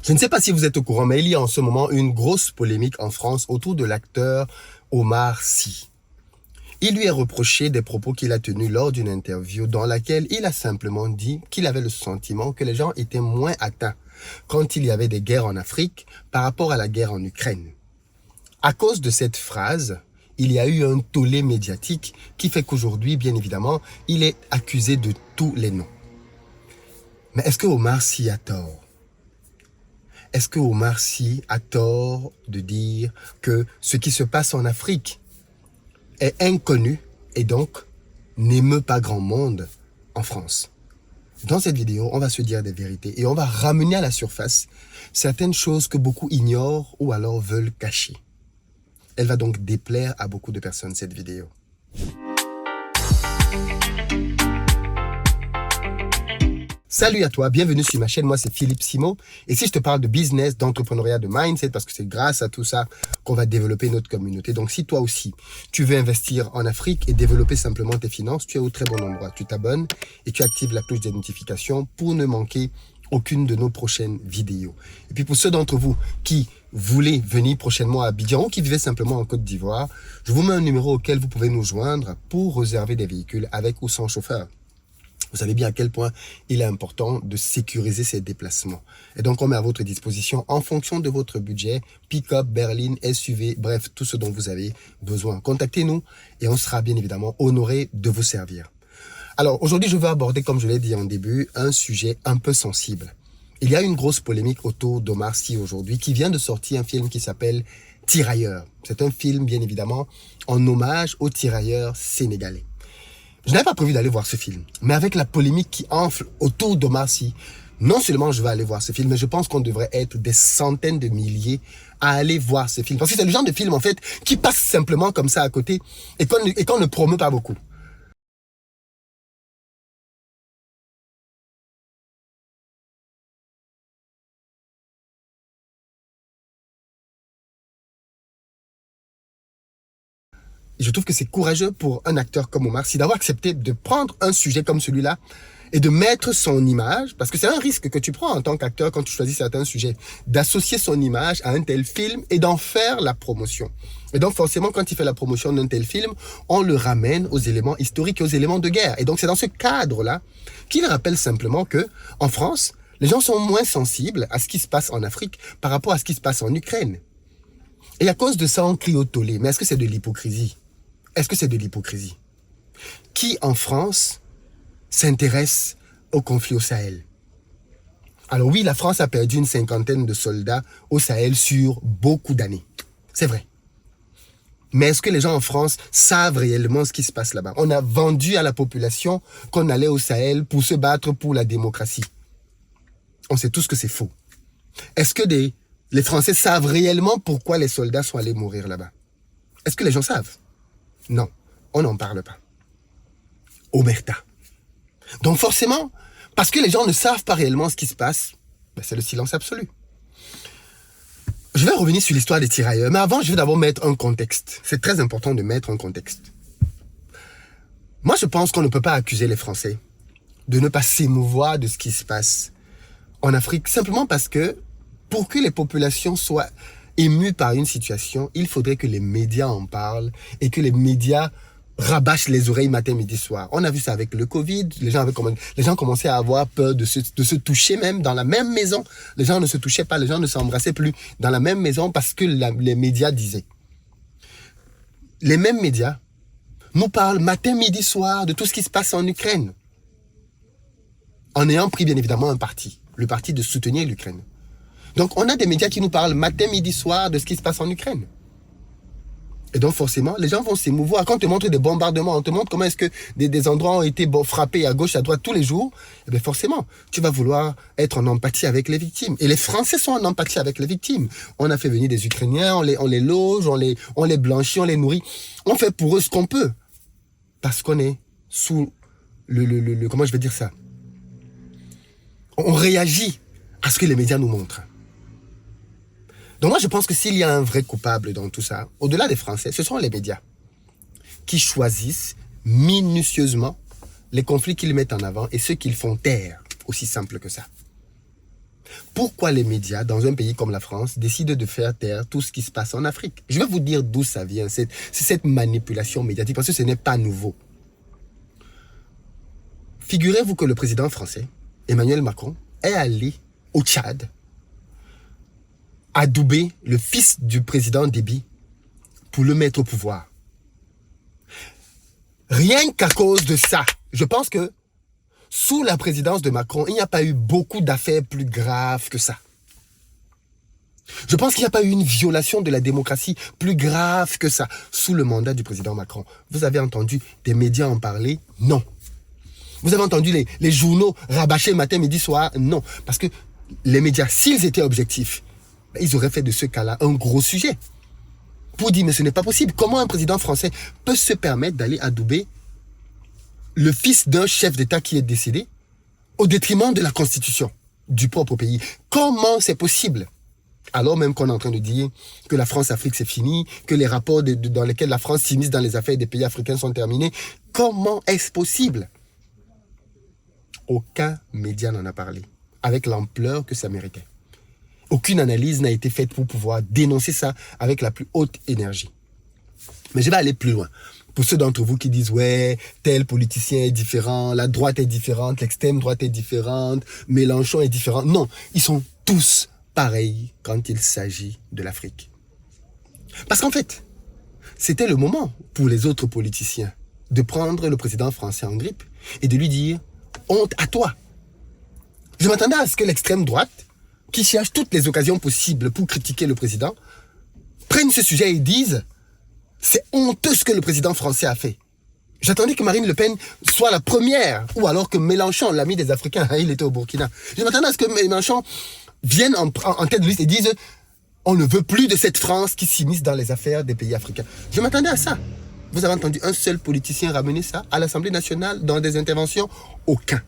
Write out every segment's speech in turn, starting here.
Je ne sais pas si vous êtes au courant, mais il y a en ce moment une grosse polémique en France autour de l'acteur Omar Sy. Il lui est reproché des propos qu'il a tenus lors d'une interview dans laquelle il a simplement dit qu'il avait le sentiment que les gens étaient moins atteints quand il y avait des guerres en Afrique par rapport à la guerre en Ukraine. À cause de cette phrase, il y a eu un tollé médiatique qui fait qu'aujourd'hui, bien évidemment, il est accusé de tous les noms. Mais est-ce que Omar Sy a tort? Est-ce que Omar Sy a tort de dire que ce qui se passe en Afrique est inconnu et donc n'émeut pas grand monde en France? Dans cette vidéo, on va se dire des vérités et on va ramener à la surface certaines choses que beaucoup ignorent ou alors veulent cacher. Elle va donc déplaire à beaucoup de personnes, cette vidéo. Salut à toi, bienvenue sur ma chaîne, moi c'est Philippe Simo. Et si je te parle de business, d'entrepreneuriat, de mindset, parce que c'est grâce à tout ça qu'on va développer notre communauté. Donc si toi aussi, tu veux investir en Afrique et développer simplement tes finances, tu es au très bon endroit. Tu t'abonnes et tu actives la cloche des notifications pour ne manquer aucune de nos prochaines vidéos. Et puis pour ceux d'entre vous qui voulez venir prochainement à Abidjan ou qui vivez simplement en Côte d'Ivoire, je vous mets un numéro auquel vous pouvez nous joindre pour réserver des véhicules avec ou sans chauffeur. Vous savez bien à quel point il est important de sécuriser ces déplacements. Et donc, on met à votre disposition, en fonction de votre budget, pick-up, berline, SUV, bref, tout ce dont vous avez besoin. Contactez-nous et on sera bien évidemment honoré de vous servir. Alors, aujourd'hui, je veux aborder, comme je l'ai dit en début, un sujet un peu sensible. Il y a une grosse polémique autour d'Omar Sy aujourd'hui qui vient de sortir un film qui s'appelle Tirailleurs. C'est un film, bien évidemment, en hommage aux tirailleurs sénégalais. Je n'avais pas prévu d'aller voir ce film, mais avec la polémique qui enfle autour d'Omar Sy, non seulement je vais aller voir ce film, mais je pense qu'on devrait être des centaines de milliers à aller voir ce film. Parce que c'est le genre de film, en fait, qui passe simplement comme ça à côté et qu'on ne promeut pas beaucoup. Je trouve que c'est courageux pour un acteur comme Omar Sy d'avoir accepté de prendre un sujet comme celui-là et de mettre son image, parce que c'est un risque que tu prends en tant qu'acteur quand tu choisis certains sujets, d'associer son image à un tel film et d'en faire la promotion. Et donc forcément, quand il fait la promotion d'un tel film, on le ramène aux éléments historiques et aux éléments de guerre. Et donc c'est dans ce cadre-là qu'il rappelle simplement que en France, les gens sont moins sensibles à ce qui se passe en Afrique par rapport à ce qui se passe en Ukraine. Et à cause de ça, on crie au tollé. Mais est-ce que c'est de l'hypocrisie? Est-ce que c'est de l'hypocrisie? Qui en France s'intéresse au conflit au Sahel? Alors oui, la France a perdu une cinquantaine de soldats au Sahel sur beaucoup d'années. C'est vrai. Mais est-ce que les gens en France savent réellement ce qui se passe là-bas? On a vendu à la population qu'on allait au Sahel pour se battre pour la démocratie. On sait tous que c'est faux. Est-ce que les Français savent réellement pourquoi les soldats sont allés mourir là-bas? Est-ce que les gens savent? Non, on n'en parle pas. Omerta. Donc forcément, parce que les gens ne savent pas réellement ce qui se passe, c'est le silence absolu. Je vais revenir sur l'histoire des tirailleurs, mais avant, je vais d'abord mettre un contexte. C'est très important de mettre un contexte. Moi, je pense qu'on ne peut pas accuser les Français de ne pas s'émouvoir de ce qui se passe en Afrique, simplement parce que pour que les populations soient émues par une situation, il faudrait que les médias en parlent et que les médias rabâchent les oreilles matin, midi, soir. On a vu ça avec le Covid. Les gens commençaient à avoir peur de se toucher même dans la même maison. Les gens ne se touchaient pas, les gens ne s'embrassaient plus dans la même maison parce que les médias disaient. Les mêmes médias nous parlent matin, midi, soir de tout ce qui se passe en Ukraine. En ayant pris bien évidemment un parti, le parti de soutenir l'Ukraine. Donc, on a des médias qui nous parlent matin, midi, soir de ce qui se passe en Ukraine. Et donc, forcément, les gens vont s'émouvoir. Quand on te montre des bombardements, on te montre comment est-ce que des endroits ont été frappés à gauche, à droite tous les jours, eh bien forcément, tu vas vouloir être en empathie avec les victimes. Et les Français sont en empathie avec les victimes. On a fait venir des Ukrainiens, on les loge, on les blanchit, on les nourrit. On fait pour eux ce qu'on peut. Parce qu'on est sous comment je vais dire ça? On réagit à ce que les médias nous montrent. Donc moi, je pense que s'il y a un vrai coupable dans tout ça, au-delà des Français, ce sont les médias qui choisissent minutieusement les conflits qu'ils mettent en avant et ceux qu'ils font taire, aussi simple que ça. Pourquoi les médias, dans un pays comme la France, décident de faire taire tout ce qui se passe en Afrique? Je vais vous dire d'où ça vient, c'est cette manipulation médiatique, parce que ce n'est pas nouveau. Figurez-vous que le président français, Emmanuel Macron, est allé au Tchad adouber le fils du président Déby pour le mettre au pouvoir. Rien qu'à cause de ça, je pense que sous la présidence de Macron, il n'y a pas eu beaucoup d'affaires plus graves que ça. Je pense qu'il n'y a pas eu une violation de la démocratie plus grave que ça sous le mandat du président Macron. Vous avez entendu des médias en parler? Non. Vous avez entendu les journaux rabâcher matin, midi, soir? Non. Parce que les médias, s'ils étaient objectifs, ils auraient fait de ce cas-là un gros sujet. Pour dire, mais ce n'est pas possible. Comment un président français peut se permettre d'aller adouber le fils d'un chef d'État qui est décédé au détriment de la Constitution du propre pays? Comment c'est possible? Alors même qu'on est en train de dire que la France-Afrique c'est fini, que les rapports dans lesquels la France s'immisce dans les affaires des pays africains sont terminés. Comment est-ce possible? Aucun média n'en a parlé, avec l'ampleur que ça méritait. Aucune analyse n'a été faite pour pouvoir dénoncer ça avec la plus haute énergie. Mais je vais aller plus loin. Pour ceux d'entre vous qui disent « Ouais, tel politicien est différent, la droite est différente, l'extrême droite est différente, Mélenchon est différent. » Non, ils sont tous pareils quand il s'agit de l'Afrique. Parce qu'en fait, c'était le moment pour les autres politiciens de prendre le président français en grippe et de lui dire « Honte à toi !» Je m'attendais à ce que l'extrême droite, qui cherche toutes les occasions possibles pour critiquer le président, prennent ce sujet et disent « C'est honteux ce que le président français a fait ». J'attendais que Marine Le Pen soit la première, ou alors que Mélenchon, l'ami des Africains, il était au Burkina. Je m'attendais à ce que Mélenchon vienne en tête de liste et dise « On ne veut plus de cette France qui s'immisce dans les affaires des pays africains ». Je m'attendais à ça. Vous avez entendu un seul politicien ramener ça à l'Assemblée nationale dans des interventions? Aucun.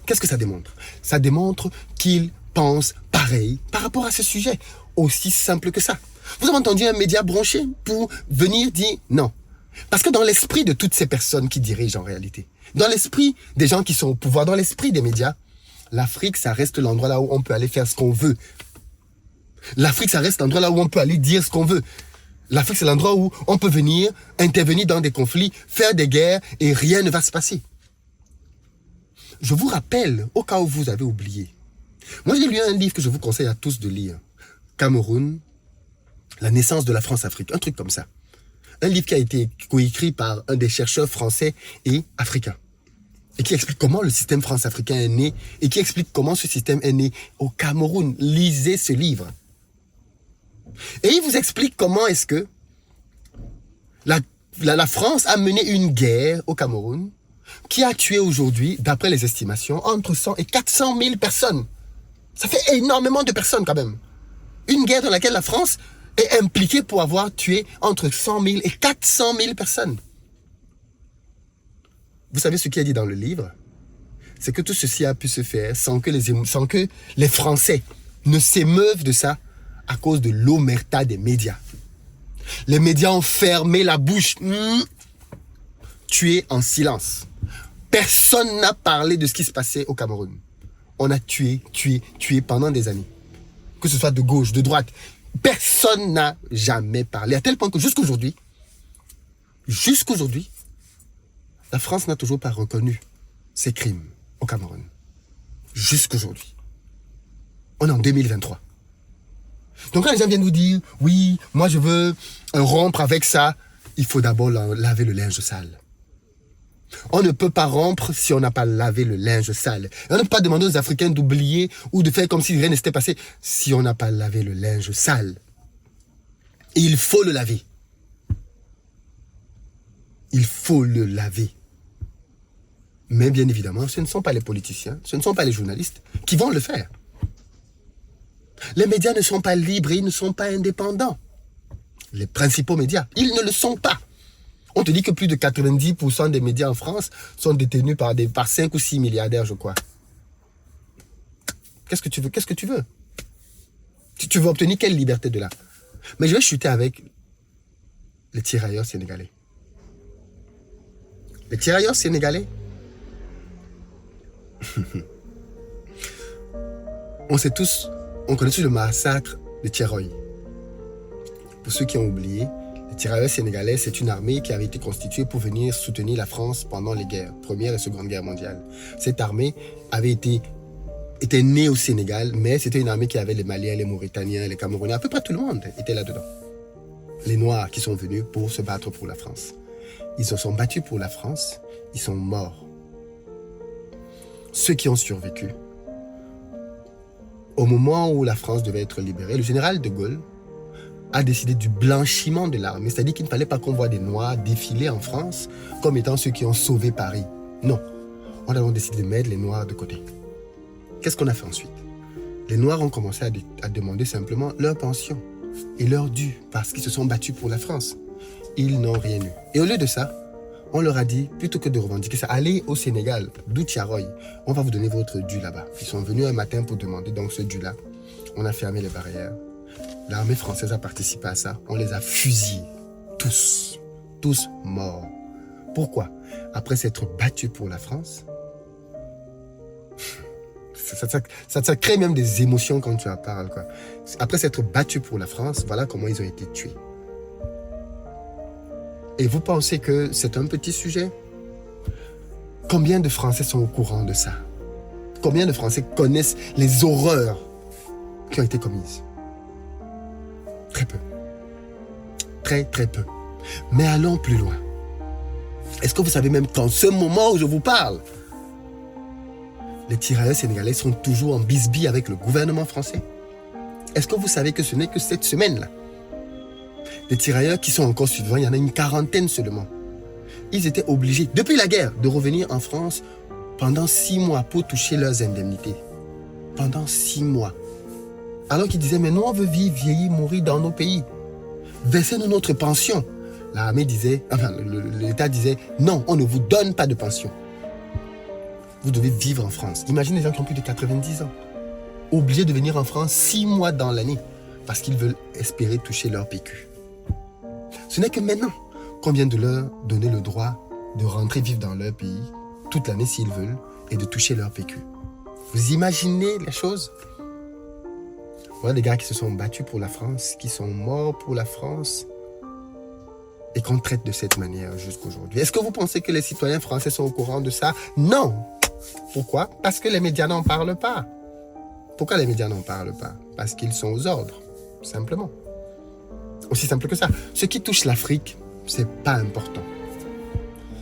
Qu'est-ce que ça démontre? Ça démontre qu'il pense pareil par rapport à ce sujet. Aussi simple que ça. Vous avez entendu un média branché pour venir dire non. Parce que dans l'esprit de toutes ces personnes qui dirigent en réalité, dans l'esprit des gens qui sont au pouvoir, dans l'esprit des médias, l'Afrique, ça reste l'endroit là où on peut aller faire ce qu'on veut. L'Afrique, ça reste l'endroit là où on peut aller dire ce qu'on veut. L'Afrique, c'est l'endroit où on peut venir intervenir dans des conflits, faire des guerres et rien ne va se passer. Je vous rappelle, au cas où vous avez oublié, moi j'ai lu un livre que je vous conseille à tous de lire. Cameroun, la naissance de la France-Afrique, un truc comme ça. Un livre qui a été coécrit par un des chercheurs français et africains. Et qui explique comment le système France-africain est né et qui explique comment ce système est né au Cameroun. Lisez ce livre. Et il vous explique comment est-ce que la France a mené une guerre au Cameroun qui a tué aujourd'hui, d'après les estimations, entre 100 et 400 000 personnes. Ça fait énormément de personnes quand même. Une guerre dans laquelle la France est impliquée pour avoir tué entre 100 000 et 400 000 personnes. Vous savez ce qui est dit dans le livre? C'est que tout ceci a pu se faire sans que les Français ne s'émeuvent de ça à cause de l'omerta des médias. Les médias ont fermé la bouche, tué en silence. Personne n'a parlé de ce qui se passait au Cameroun. On a tué pendant des années. Que ce soit de gauche, de droite. Personne n'a jamais parlé. À tel point que jusqu'aujourd'hui, la France n'a toujours pas reconnu ses crimes au Cameroun. Jusqu'aujourd'hui. On est en 2023. Donc quand les gens viennent nous dire, oui, moi je veux rompre avec ça, il faut d'abord laver le linge sale. On ne peut pas rompre si on n'a pas lavé le linge sale. On ne peut pas demander aux Africains d'oublier ou de faire comme si rien ne s'était passé si on n'a pas lavé le linge sale. Et il faut le laver. Il faut le laver. Mais bien évidemment, ce ne sont pas les politiciens, ce ne sont pas les journalistes qui vont le faire. Les médias ne sont pas libres et ils ne sont pas indépendants. Les principaux médias, ils ne le sont pas. On te dit que plus de 90% des médias en France sont détenus par 5 ou 6 milliardaires, je crois. Qu'est-ce que tu veux? Qu'est-ce que tu veux? Tu veux obtenir quelle liberté de là? Mais je vais chuter avec les tirailleurs sénégalais. Les tirailleurs sénégalais, On connaît tous le massacre de Tcheroy. Pour ceux qui ont oublié, les tirailleurs sénégalais, c'est une armée qui avait été constituée pour venir soutenir la France pendant les guerres, Première et Seconde Guerre mondiale. Cette armée était née au Sénégal, mais c'était une armée qui avait les Maliens, les Mauritaniens, les Camerounais, à peu près tout le monde était là-dedans. Les Noirs qui sont venus pour se battre pour la France. Ils se sont battus pour la France, ils sont morts. Ceux qui ont survécu, au moment où la France devait être libérée, le général de Gaulle a décidé du blanchiment de l'armée, c'est-à-dire qu'il ne fallait pas qu'on voit des Noirs défiler en France comme étant ceux qui ont sauvé Paris. Non, on a donc décidé de mettre les Noirs de côté. Qu'est-ce qu'on a fait ensuite? Les Noirs ont commencé à demander simplement leur pension et leur dû parce qu'ils se sont battus pour la France. Ils n'ont rien eu. Et au lieu de ça, on leur a dit, plutôt que de revendiquer ça, allez au Sénégal, d'où Tcharoy, on va vous donner votre dû là-bas. Ils sont venus un matin pour demander donc ce dû-là. On a fermé les barrières. L'armée française a participé à ça. On les a fusillés. Tous morts. Pourquoi? Après s'être battus pour la France, ça crée même des émotions quand tu en parles, quoi. Après s'être battus pour la France, voilà comment ils ont été tués. Et vous pensez que c'est un petit sujet? Combien de Français sont au courant de ça? Combien de Français connaissent les horreurs qui ont été commises? Très peu. Très, très peu. Mais allons plus loin. Est-ce que vous savez même qu'en ce moment où je vous parle, les tirailleurs sénégalais sont toujours en bisbille avec le gouvernement français? Est-ce que vous savez que ce n'est que cette semaine-là? Les tirailleurs qui sont encore survivants, il y en a une quarantaine seulement. Ils étaient obligés, depuis la guerre, de revenir en France pendant 6 mois pour toucher leurs indemnités. Pendant 6 mois. Alors qu'ils disaient, mais nous on veut vivre, vieillir, mourir dans nos pays. Versez-nous notre pension. L'armée disait, l'État disait, non, on ne vous donne pas de pension. Vous devez vivre en France. Imaginez les gens qui ont plus de 90 ans. Obligés de venir en France 6 mois dans l'année parce qu'ils veulent espérer toucher leur PQ. Ce n'est que maintenant qu'on vient de leur donner le droit de rentrer vivre dans leur pays toute l'année s'ils veulent et de toucher leur PQ. Vous imaginez la chose? Voilà des gars qui se sont battus pour la France, qui sont morts pour la France et qu'on traite de cette manière jusqu'aujourd'hui. Est-ce que vous pensez que les citoyens français sont au courant de ça? Non! Pourquoi? Parce que les médias n'en parlent pas. Pourquoi les médias n'en parlent pas? Parce qu'ils sont aux ordres, simplement. Aussi simple que ça. Ce qui touche l'Afrique, c'est pas important.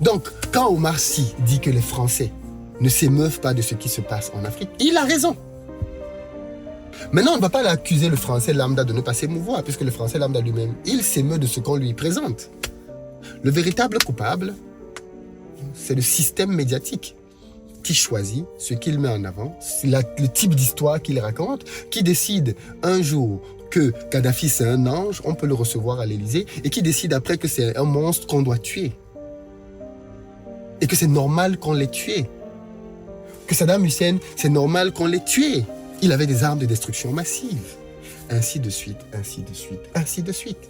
Donc, quand Omar Sy dit que les Français ne s'émeuvent pas de ce qui se passe en Afrique, il a raison. Maintenant, on ne va pas l'accuser, le Français lambda, de ne pas s'émouvoir, puisque le Français lambda lui-même, il s'émeut de ce qu'on lui présente. Le véritable coupable, c'est le système médiatique qui choisit ce qu'il met en avant, le type d'histoire qu'il raconte, qui décide un jour que Kadhafi c'est un ange, on peut le recevoir à l'Élysée, et qui décide après que c'est un monstre qu'on doit tuer. Et que c'est normal qu'on l'ait tué. Que Saddam Hussein, c'est normal qu'on l'ait tué. Il avait des armes de destruction massive. Ainsi de suite, ainsi de suite, ainsi de suite.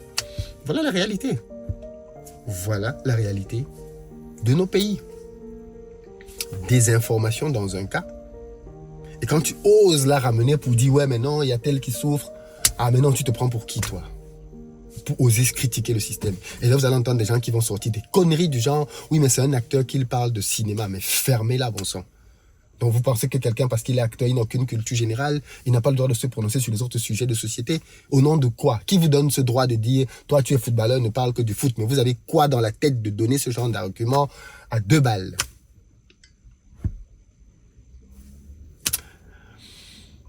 Voilà la réalité. Voilà la réalité de nos pays. Désinformation dans un cas. Et quand tu oses la ramener pour dire, ouais, mais non, il y a tel qui souffre. Ah, mais non, tu te prends pour qui, toi? Pour oser critiquer le système. Et là, vous allez entendre des gens qui vont sortir des conneries du genre, oui, mais c'est un acteur qui parle de cinéma. Mais fermez-la, bon sang. Donc vous pensez que quelqu'un, parce qu'il est acteur, il n'a aucune culture générale, il n'a pas le droit de se prononcer sur les autres sujets de société. Au nom de quoi? Qui vous donne ce droit de dire, toi tu es footballeur, ne parle que du foot? Mais vous avez quoi dans la tête de donner ce genre d'argument à 2 balles?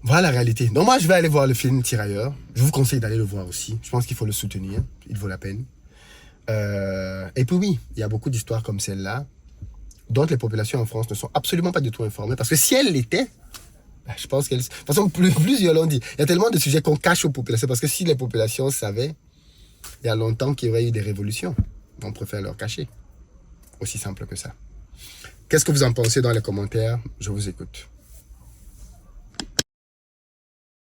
Voilà la réalité. Donc moi je vais aller voir le film Tirailleurs. Je vous conseille d'aller le voir aussi. Je pense qu'il faut le soutenir. Il vaut la peine. Et puis oui, il y a beaucoup d'histoires comme celle-là, dont les populations en France ne sont absolument pas du tout informées. Parce que si elles l'étaient, je pense qu'elles... De toute façon, plusieurs l'ont dit. Il y a tellement de sujets qu'on cache aux populations. Parce que si les populations savaient, il y a longtemps qu'il y aurait eu des révolutions. On préfère leur cacher. Aussi simple que ça. Qu'est-ce que vous en pensez dans les commentaires? Je vous écoute.